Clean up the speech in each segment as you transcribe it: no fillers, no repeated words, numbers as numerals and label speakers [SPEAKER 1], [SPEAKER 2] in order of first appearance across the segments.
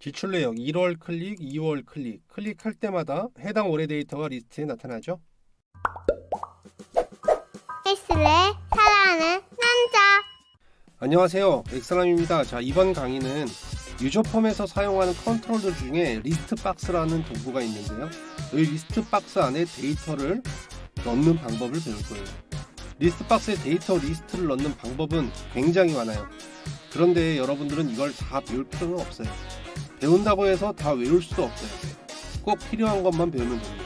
[SPEAKER 1] 지출 내역 1월 클릭, 2월 클릭, 클릭할 때마다 해당 월의 데이터가 리스트에 나타나죠.
[SPEAKER 2] 헬스를 사랑하는 남자.
[SPEAKER 1] 안녕하세요, 엑사람입니다. 자, 이번 강의는 유저폼에서 사용하는 컨트롤들 중에 리스트 박스라는 도구가 있는데요. 이 리스트 박스 안에 데이터를 넣는 방법을 배울 거예요. 리스트 박스에 데이터 리스트를 넣는 방법은 굉장히 많아요. 그런데 여러분들은 이걸 다 배울 필요는 없어요. 배운다고 해서 다 외울 수도 없어요. 꼭 필요한 것만 배우면 됩니다.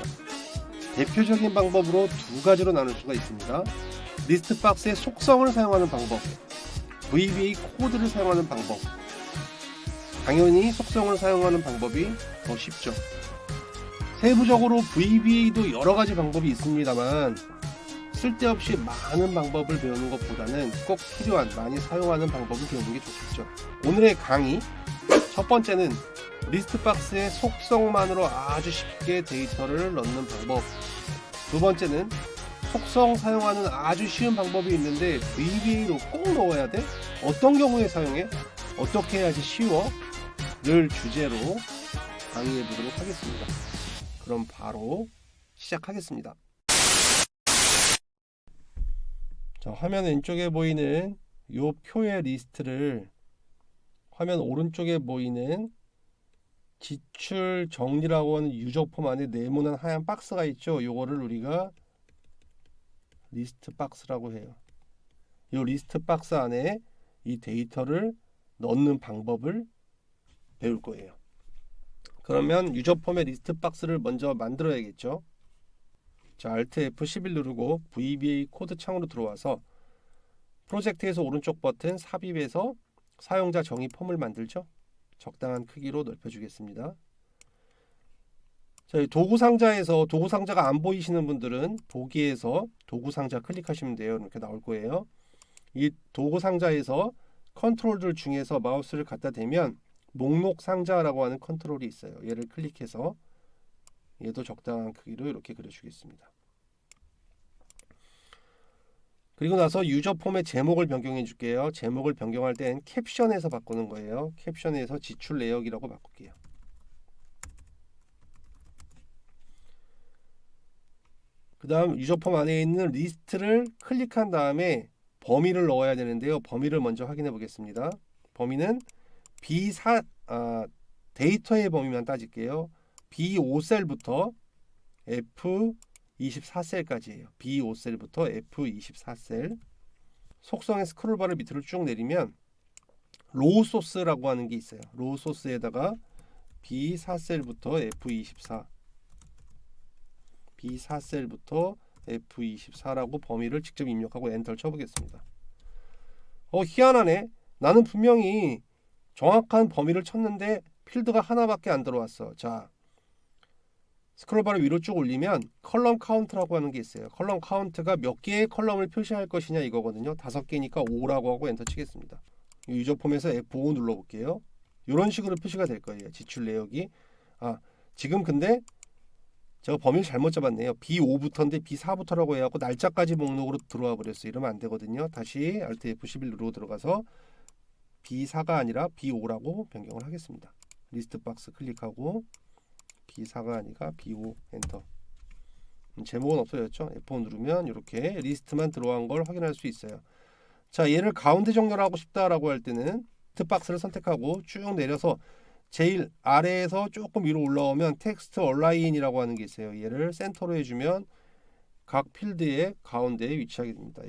[SPEAKER 1] 대표적인 방법으로 두 가지로 나눌 수가 있습니다. 리스트 박스의 속성을 사용하는 방법, VBA 코드를 사용하는 방법. 당연히 속성을 사용하는 방법이 더 쉽죠. 세부적으로 VBA도 여러 가지 방법이 있습니다만 쓸데없이 많은 방법을 배우는 것보다는 꼭 필요한, 많이 사용하는 방법을 배우는 게 좋겠죠. 오늘의 강의 첫 번째는 리스트 박스의 속성만으로 아주 쉽게 데이터를 넣는 방법. 두 번째는 속성 사용하는 아주 쉬운 방법이 있는데 VBA로 꼭 넣어야 돼? 어떤 경우에 사용해? 어떻게 해야지 쉬워? 를 주제로 강의해 보도록 하겠습니다. 그럼 바로 시작하겠습니다. 자, 화면 왼쪽에 보이는 이 표의 리스트를 화면 오른쪽에 보이는 지출 정리라고 하는 유저폼 안에 네모난 하얀 박스가 있죠. 요거를 우리가 리스트 박스라고 해요. 이 리스트 박스 안에 이 데이터를 넣는 방법을 배울 거예요. 그러면 유저폼의 리스트 박스를 먼저 만들어야겠죠. 자, Alt F11 누르고 VBA 코드 창으로 들어와서 프로젝트에서 오른쪽 버튼 삽입에서 사용자 정의 폼을 만들죠. 적당한 크기로 넓혀주겠습니다. 자, 도구 상자에서 도구 상자가 안 보이시는 분들은 보기에서 도구 상자 클릭하시면 돼요. 이렇게 나올 거예요. 이 도구 상자에서 컨트롤들 중에서 마우스를 갖다 대면 목록 상자라고 하는 컨트롤이 있어요. 얘를 클릭해서 얘도 적당한 크기로 이렇게 그려주겠습니다. 그리고 나서 유저 폼의 제목을 변경해 줄게요. 제목을 변경할 땐 캡션에서 바꾸는 거예요. 캡션에서 지출 내역이라고 바꿀게요. 그 다음 유저 폼 안에 있는 리스트를 클릭한 다음에 범위를 넣어야 되는데요. 범위를 먼저 확인해 보겠습니다. 범위는 데이터의 범위만 따질게요. B5셀부터 F24셀까지예요. B5셀부터 F24셀. 속성의 스크롤바를 밑으로 쭉 내리면 로우 소스라고 하는 게 있어요. 로우 소스에다가 B4셀부터 F24, B4셀부터 F24라고 범위를 직접 입력하고 엔터를 쳐보겠습니다. 희한하네. 나는 분명히 정확한 범위를 쳤는데 필드가 하나밖에 안 들어왔어. 자, 스크롤바를 위로 쭉 올리면 컬럼 카운트라고 하는 게 있어요. 컬럼 카운트가 몇 개의 컬럼을 표시할 것이냐 이거거든요. 5개니까 5라고 하고 엔터 치겠습니다. 유저 폼에서 F5 눌러볼게요. 이런 식으로 표시가 될 거예요. 지출 내역이. 지금 근데 제가 범위를 잘못 잡았네요. B5부터인데 B4부터라고 해갖고 날짜까지 목록으로 들어와 버렸어요. 이러면 안 되거든요. 다시 Alt F11 누르고 들어가서 B4가 아니라 B5라고 변경을 하겠습니다. 리스트 박스 클릭하고 B4가 아니라 B5 엔터. 제목은 없어졌죠. F5 누르면 이렇게 리스트만 들어간 걸 확인할 수 있어요. 자, 얘를 가운데 정렬하고 싶다라고 할 때는 리스트 박스를 선택하고 쭉 내려서 제일 아래에서 조금 위로 올라오면 텍스트 얼라인이라고 하는 게 있어요. 얘를 센터로 해주면 각 필드의 가운데에 위치하게 됩니다.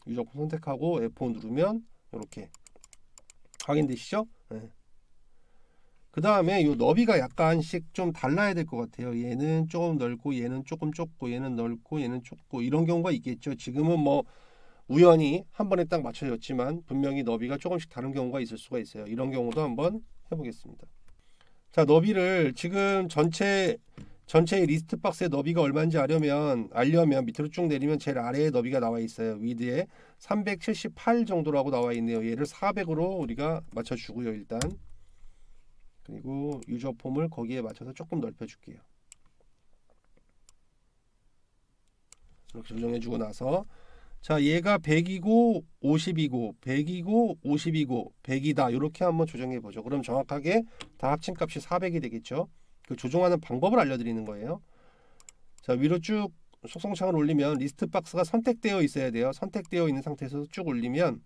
[SPEAKER 1] 유저폼 선택하고 F5 누르면 이렇게 확인되시죠? 네. 그 다음에 이 너비가 약간씩 좀 달라야 될 것 같아요. 얘는 조금 넓고 얘는 조금 좁고 얘는 넓고 얘는 좁고 이런 경우가 있겠죠. 지금은 뭐 우연히 한 번에 딱 맞춰졌지만 분명히 너비가 조금씩 다른 경우가 있을 수가 있어요. 이런 경우도 한번 해보겠습니다. 자, 너비를 지금 전체의 리스트 박스의 너비가 얼마인지 알려면 밑으로 쭉 내리면 제일 아래에 너비가 나와 있어요. 위드에 378 정도라고 나와 있네요. 얘를 400으로 우리가 맞춰주고요. 일단 그리고 유저 폼을 거기에 맞춰서 조금 넓혀줄게요. 이렇게 조정해주고 나서 자, 얘가 100이고 50이고 100이고 50이고 100이다. 이렇게 한번 조정해 보죠. 그럼 정확하게 다 합친 값이 400이 되겠죠. 그 조정하는 방법을 알려드리는 거예요. 자, 위로 쭉 속성창을 올리면 리스트 박스가 선택되어 있어야 돼요. 선택되어 있는 상태에서 쭉 올리면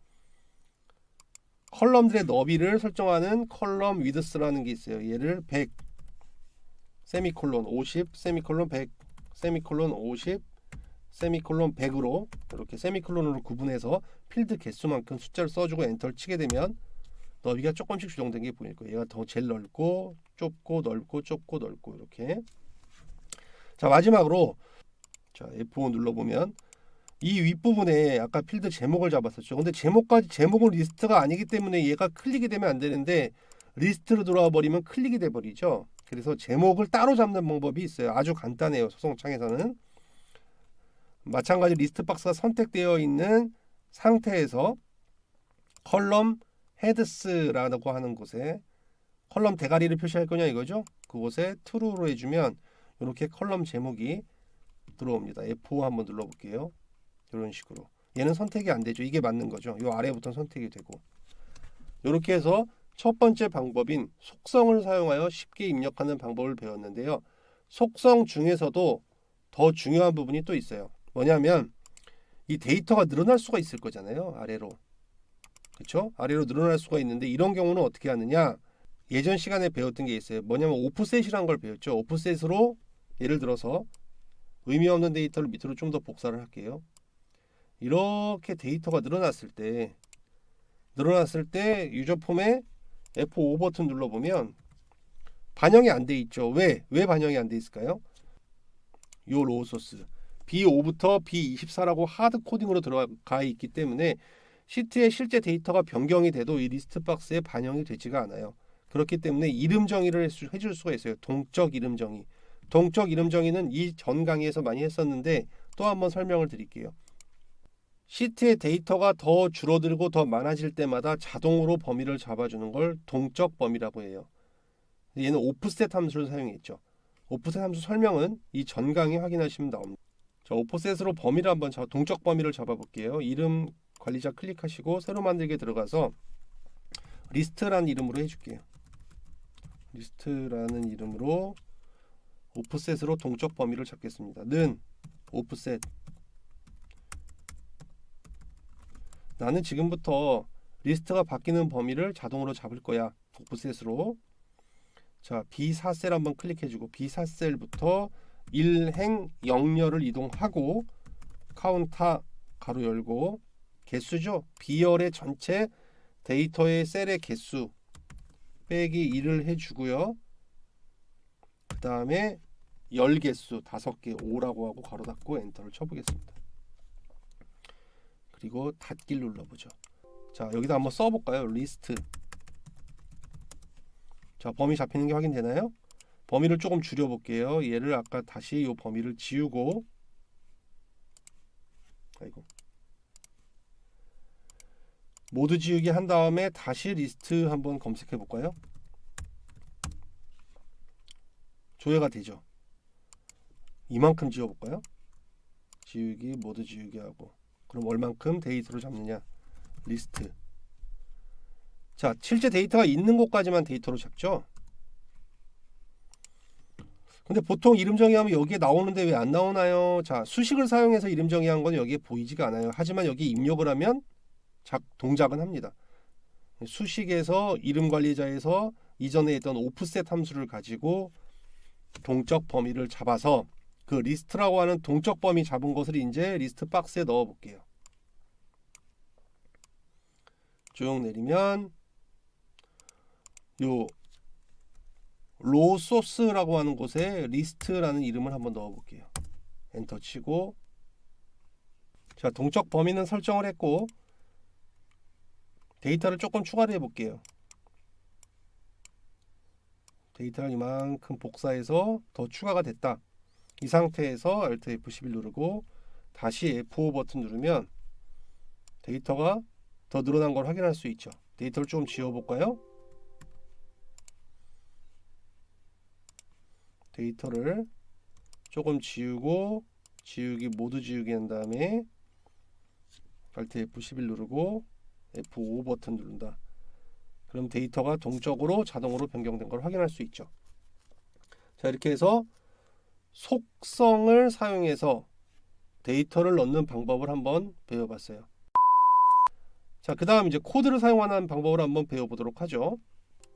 [SPEAKER 1] 컬럼들의 너비를 설정하는 컬럼 위드스라는 게 있어요. 얘를 100 세미콜론 50 세미콜론 100 세미콜론 50 세미콜론 100으로 이렇게 세미콜론으로 구분해서 필드 개수만큼 숫자를 써주고 엔터를 치게 되면 너비가 조금씩 조정된 게 보일 거예요. 얘가 더 제일 넓고 좁고 넓고 좁고 넓고 이렇게. 자, 마지막으로 자, F5 눌러보면 이 윗부분에 아까 필드 제목을 잡았었죠. 근데 제목은 리스트가 아니기 때문에 얘가 클릭이 되면 안 되는데 리스트로 들어와 버리면 클릭이 돼 버리죠. 그래서 제목을 따로 잡는 방법이 있어요. 아주 간단해요. 소송창에서는 마찬가지 리스트 박스가 선택되어 있는 상태에서 컬럼 헤드스라고 하는 곳에 컬럼 대가리를 표시할 거냐 이거죠. 그곳에 true로 해주면 이렇게 컬럼 제목이 들어옵니다. F5 한번 눌러볼게요. 이런 식으로. 얘는 선택이 안 되죠. 이게 맞는 거죠. 이 아래부터 선택이 되고. 이렇게 해서 첫 번째 방법인 속성을 사용하여 쉽게 입력하는 방법을 배웠는데요. 속성 중에서도 더 중요한 부분이 또 있어요. 뭐냐면 이 데이터가 늘어날 수가 있을 거잖아요. 아래로. 그렇죠? 아래로 늘어날 수가 있는데 이런 경우는 어떻게 하느냐? 예전 시간에 배웠던 게 있어요. 뭐냐면 오프셋이라는 걸 배웠죠. 오프셋으로 예를 들어서 의미 없는 데이터를 밑으로 좀 더 복사를 할게요. 이렇게 데이터가 늘어났을 때 유저 폼에 F5 버튼 눌러보면 반영이 안 돼 있죠. 왜 반영이 안 돼 있을까요? 요 로우 소스 B5부터 B24라고 하드 코딩으로 들어가 있기 때문에 시트에 실제 데이터가 변경이 돼도 이 리스트 박스에 반영이 되지가 않아요. 그렇기 때문에 이름 정의를 해줄 수가 있어요. 동적 이름 정의. 동적 이름 정의는 이 전 강의에서 많이 했었는데 또 한번 설명을 드릴게요. 시트의 데이터가 더 줄어들고 더 많아질 때마다 자동으로 범위를 잡아주는 걸 동적 범위라고 해요. 얘는 오프셋 함수를 사용했죠. 오프셋 함수 설명은 이 전 강의 확인하시면 나옵니다. 자, 오프셋으로 범위를 한번 동적 범위를 잡아볼게요. 이름 관리자 클릭하시고 새로 만들게 들어가서 리스트라는 이름으로 해줄게요. 리스트라는 이름으로 오프셋으로 동적 범위를 잡겠습니다. 는 오프셋. 나는 지금부터 리스트가 바뀌는 범위를 자동으로 잡을 거야. 오프셋으로. 자, B4셀 한번 클릭해주고 B4셀부터 1행 0열을 이동하고 카운터 가로 열고 개수죠. B열의 전체 데이터의 셀의 개수 빼기 1을 해주고요. 그 다음에 열 개수 5개 5라고 하고 가로 닫고 엔터를 쳐보겠습니다. 그리고 닫기를 눌러보죠. 자, 여기다 한번 써볼까요? 리스트. 자, 범위 잡히는 게 확인되나요? 범위를 조금 줄여볼게요. 얘를 아까 다시 이 범위를 지우고 모두 지우기 한 다음에 다시 리스트 한번 검색해 볼까요? 조회가 되죠. 이만큼 지워볼까요? 지우기 모두 지우기 하고 그럼 얼만큼 데이터로 잡느냐? 리스트. 자, 실제 데이터가 있는 곳까지만 데이터로 잡죠. 근데 보통 이름 정의하면 여기에 나오는데 왜 안 나오나요? 자, 수식을 사용해서 이름 정의한 건 여기에 보이지가 않아요. 하지만 여기 입력을 하면 동작은 합니다. 수식에서 이름 관리자에서 이전에 했던 오프셋 함수를 가지고 동적 범위를 잡아서 그 리스트라고 하는 동적 범위 잡은 것을 이제 리스트 박스에 넣어 볼게요. 쭉 내리면 요 로우 소스라고 하는 곳에 리스트라는 이름을 한번 넣어 볼게요. 엔터 치고 자, 동적 범위는 설정을 했고 데이터를 조금 추가를 해 볼게요. 데이터를 이만큼 복사해서 더 추가가 됐다. 이 상태에서 Alt F11 누르고 다시 F5 버튼 누르면 데이터가 더 늘어난 걸 확인할 수 있죠. 데이터를 좀 지워볼까요? 데이터를 조금 지우고 지우기 모두 지우기 한 다음에 Alt F11 누르고 F5 버튼 누른다. 그럼 데이터가 동적으로 자동으로 변경된 걸 확인할 수 있죠. 자, 이렇게 해서 속성을 사용해서 데이터를 넣는 방법을 한번 배워봤어요. 자, 그 다음 이제 코드를 사용하는 방법을 한번 배워보도록 하죠.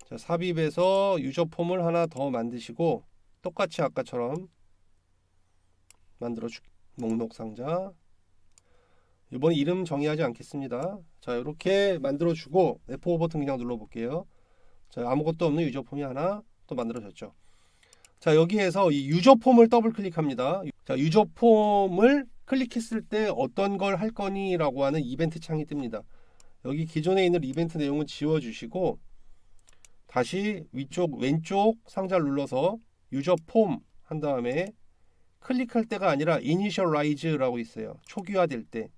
[SPEAKER 1] 자, 삽입에서 유저 폼을 하나 더 만드시고 똑같이 아까처럼 만들어줄게요. 목록 상자. 이번에 이름 정의하지 않겠습니다. 자, 이렇게 만들어주고 F5 버튼 그냥 눌러볼게요. 자, 아무것도 없는 유저 폼이 하나 또 만들어졌죠. 자, 여기에서 이 유저 폼을 더블 클릭합니다. 자, 유저 폼을 클릭했을 때 어떤 걸 할 거니 라고 하는 이벤트 창이 뜹니다. 여기 기존에 있는 이벤트 내용은 지워주시고 다시 위쪽 왼쪽 상자를 눌러서 유저 폼 한 다음에 클릭할 때가 아니라 이니셜라이즈라고 있어요. 초기화될 때.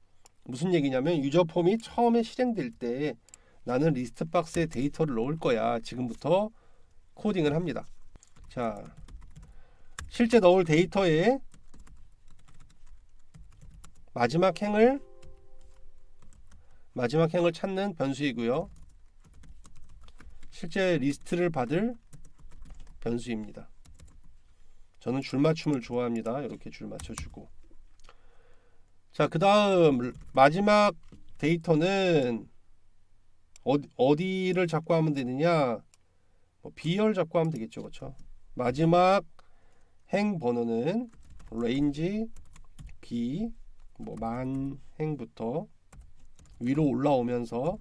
[SPEAKER 1] 무슨 얘기냐면 유저 폼이 처음에 실행될 때 나는 리스트 박스에 데이터를 넣을 거야. 지금부터 코딩을 합니다. 자, 실제 넣을 데이터에 마지막 행을 찾는 변수이고요. 실제 리스트를 받을 변수입니다. 저는 줄맞춤을 좋아합니다. 이렇게 줄 맞춰주고. 자, 그 다음 마지막 데이터는 어디를 잡고 하면 되느냐? B열 잡고 하면 되겠죠, 그렇죠? 마지막 행 번호는 range B 만 행부터 위로 올라오면서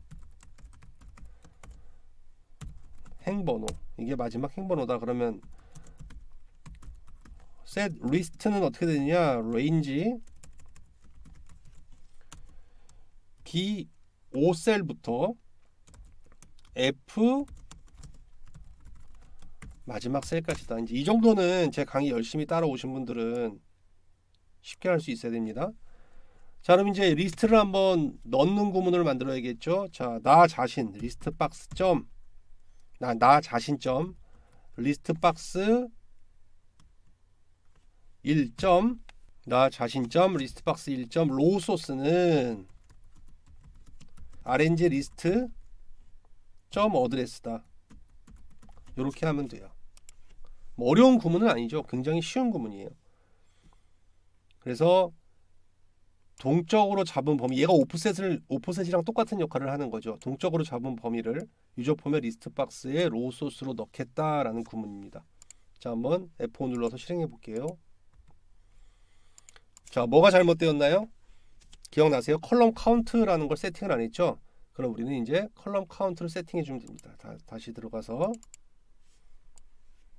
[SPEAKER 1] 행번호, 이게 마지막 행번호다. 그러면 set list는 어떻게 되느냐? range B 5셀부터 F 마지막 셀까지다. 이제 이 정도는 제 강의 열심히 따라오신 분들은 쉽게 할 수 있어야 됩니다. 자, 그럼 이제 리스트를 한번 넣는 구문을 만들어야겠죠. 자, 나 자신 리스트 박스 점 나 자신 점 리스트 박스 1점 나 자신 점 리스트 박스 1점 로우 소스는 RNG 리스트 점 어드레스다. 이렇게 하면 돼요. 뭐 어려운 구문은 아니죠. 굉장히 쉬운 구문이에요. 그래서 동적으로 잡은 범위, 얘가 오프셋이랑 똑같은 역할을 하는 거죠. 동적으로 잡은 범위를 유저 폼의 리스트 박스에 로우 소스로 넣겠다라는 구문입니다. 자, 한번 F5 눌러서 실행해 볼게요. 자, 뭐가 잘못되었나요? 기억나세요? 컬럼 카운트라는 걸 세팅을 안 했죠? 그럼 우리는 이제 컬럼 카운트를 세팅해 주면 됩니다. 다시 들어가서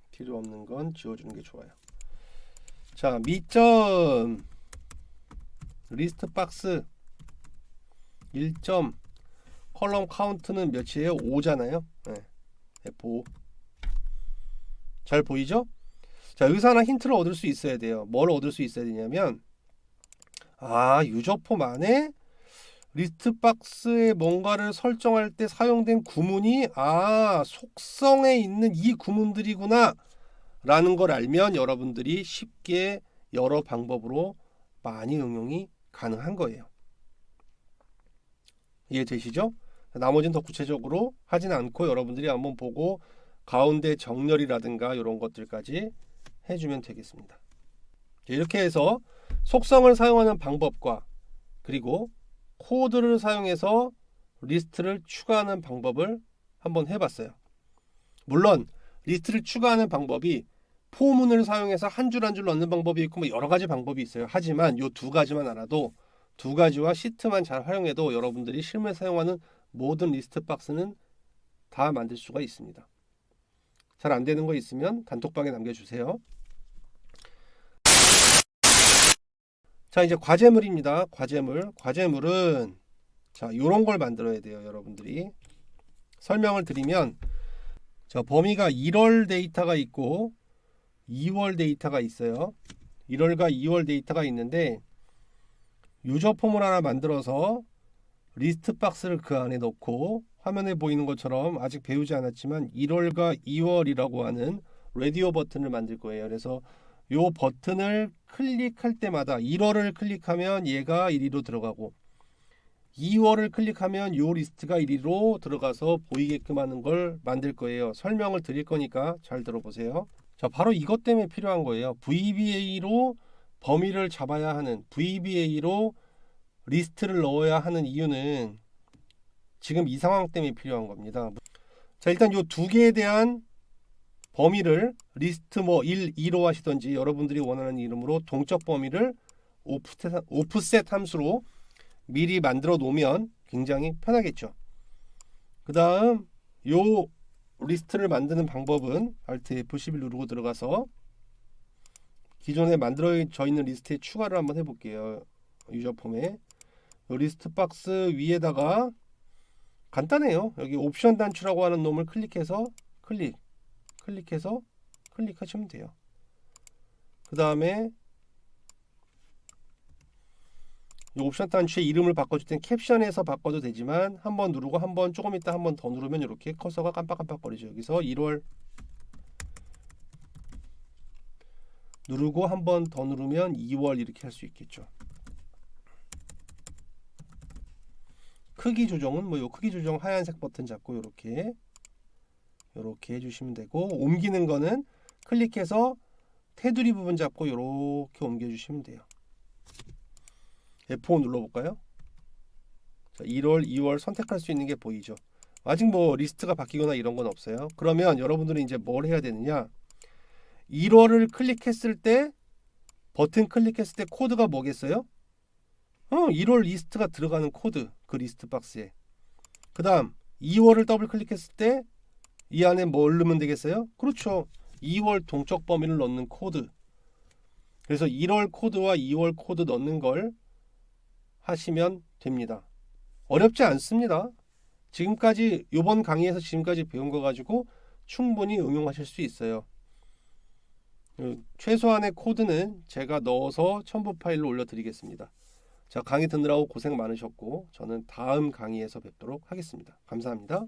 [SPEAKER 1] 필요 없는 건 지워주는 게 좋아요. 자, 미점 리스트 박스 1점 컬럼 카운트는 몇이에요? 5잖아요. 네. F5. 잘 보이죠? 자, 여기서 하나 힌트를 얻을 수 있어야 돼요. 뭘 얻을 수 있어야 되냐면 유저 폼 안에 리스트 박스에 뭔가를 설정할 때 사용된 구문이 속성에 있는 이 구문들이구나 라는 걸 알면 여러분들이 쉽게 여러 방법으로 많이 응용이 가능한 거예요. 이해되시죠? 나머지는 더 구체적으로 하진 않고 여러분들이 한번 보고 가운데 정렬이라든가 이런 것들까지 해주면 되겠습니다. 이렇게 해서 속성을 사용하는 방법과 그리고 코드를 사용해서 리스트를 추가하는 방법을 한번 해봤어요. 물론 리스트를 추가하는 방법이 포문을 사용해서 한 줄 한 줄 넣는 방법이 있고 뭐 여러 가지 방법이 있어요. 하지만 이 두 가지만 알아도 두 가지와 시트만 잘 활용해도 여러분들이 실무에 사용하는 모든 리스트 박스는 다 만들 수가 있습니다. 잘 안 되는 거 있으면 단톡방에 남겨주세요. 자, 이제 과제물입니다. 과제물은 자, 요런 걸 만들어야 돼요. 여러분들이 설명을 드리면 자, 범위가 1월 데이터가 있고 2월 데이터가 있어요. 1월과 2월 데이터가 있는데 유저 폼을 하나 만들어서 리스트 박스를 그 안에 넣고 화면에 보이는 것처럼 아직 배우지 않았지만 1월과 2월이라고 하는 라디오 버튼을 만들 거예요. 그래서 요 버튼을 클릭할 때마다 1월을 클릭하면 얘가 1위로 들어가고 2월을 클릭하면 이 리스트가 이리로 들어가서 보이게끔 하는 걸 만들 거예요. 설명을 드릴 거니까 잘 들어보세요. 자, 바로 이것 때문에 필요한 거예요. VBA로 범위를 잡아야 하는, VBA로 리스트를 넣어야 하는 이유는 지금 이 상황 때문에 필요한 겁니다. 자, 일단 이 두 개에 대한 범위를 리스트 뭐 1, 2로 하시던지 여러분들이 원하는 이름으로 동적 범위를 오프셋 함수로 미리 만들어 놓으면 굉장히 편하겠죠. 그 다음 요 리스트를 만드는 방법은 Alt F11 누르고 들어가서 기존에 만들어져 있는 리스트에 추가를 한번 해볼게요. 유저 폼에 요 리스트 박스 위에다가 간단해요. 여기 옵션 단추라고 하는 놈을 클릭해서 클릭하시면 돼요. 그 다음에 이 옵션 단추의 이름을 바꿔줄 땐 캡션에서 바꿔도 되지만 한번 누르고 한번 조금 있다 한번 더 누르면 이렇게 커서가 깜빡깜빡거리죠. 여기서 1월 누르고 한번 더 누르면 2월 이렇게 할 수 있겠죠. 크기 조정은 뭐 요 크기 조정 하얀색 버튼 잡고 요렇게 해주시면 되고, 옮기는 거는 클릭해서 테두리 부분 잡고 요렇게 옮겨주시면 돼요. F5 눌러볼까요? 자, 1월, 2월 선택할 수 있는 게 보이죠. 아직 뭐 리스트가 바뀌거나 이런 건 없어요. 그러면 여러분들은 이제 뭘 해야 되느냐, 1월을 클릭했을 때 버튼 클릭했을 때 코드가 뭐겠어요? 1월 리스트가 들어가는 코드, 그 리스트 박스에. 그 다음 2월을 더블 클릭했을 때 이 안에 뭘 넣으면 되겠어요? 그렇죠, 2월 동적 범위를 넣는 코드. 그래서 1월 코드와 2월 코드 넣는 걸 하시면 됩니다. 어렵지 않습니다. 지금까지 이번 강의에서 지금까지 배운 거 가지고 충분히 응용하실 수 있어요. 최소한의 코드는 제가 넣어서 첨부 파일로 올려드리겠습니다. 자, 강의 듣느라고 고생 많으셨고 저는 다음 강의에서 뵙도록 하겠습니다. 감사합니다.